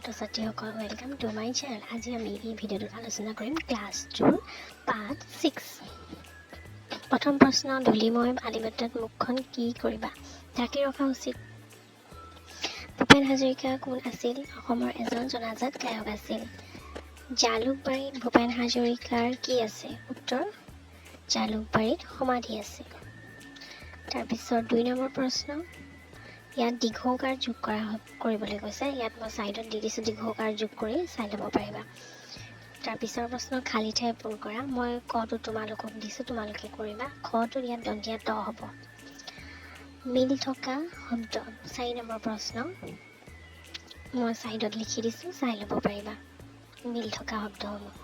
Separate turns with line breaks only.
ছাত্ৰ-ছাত্ৰীসকল welcome to my channel. আজি আমি এই ভিডিঅ'টোত আলোচনা কৰিম ক্লাছ 2 পাৰ্ট 6। প্ৰথম প্ৰশ্ন, ধূলিময় আলিবাটত মুখখন কি কৰিবা? ঢাকি ৰখা উচিত। ভূপেন হাজৰিকা কোন আছিল? অসমৰ এজন জনাজাত গায়ক আছিল। জালুকবাৰীত ভূপেন হাজৰিকাৰ কি আছে? উত্তৰ, জালুকবাৰীত সমাধি আছে। তাৰপিছত 2 নম্বৰ প্ৰশ্ন, ইয়াত দীৰ্ঘকাৰ যোগ কৰিবলৈ কৈছে। ইয়াত মই ছাইডত দি দিছোঁ, দীৰ্ঘকাৰ যোগ কৰি চাই ল'ব পাৰিবা। তাৰপিছৰ প্ৰশ্ন, খালী ঠাই পূৰণ কৰা। মই কটো তোমালোকক দিছোঁ, তোমালোকে কৰিবা। খটো ইয়াত দন্তীয়া ত হ'ব। মিল থকা শব্দ। 4 নম্বৰ প্ৰশ্ন, মই ছাইডত লিখি দিছোঁ, চাই ল'ব পাৰিবা মিল থকা শব্দসমূহ।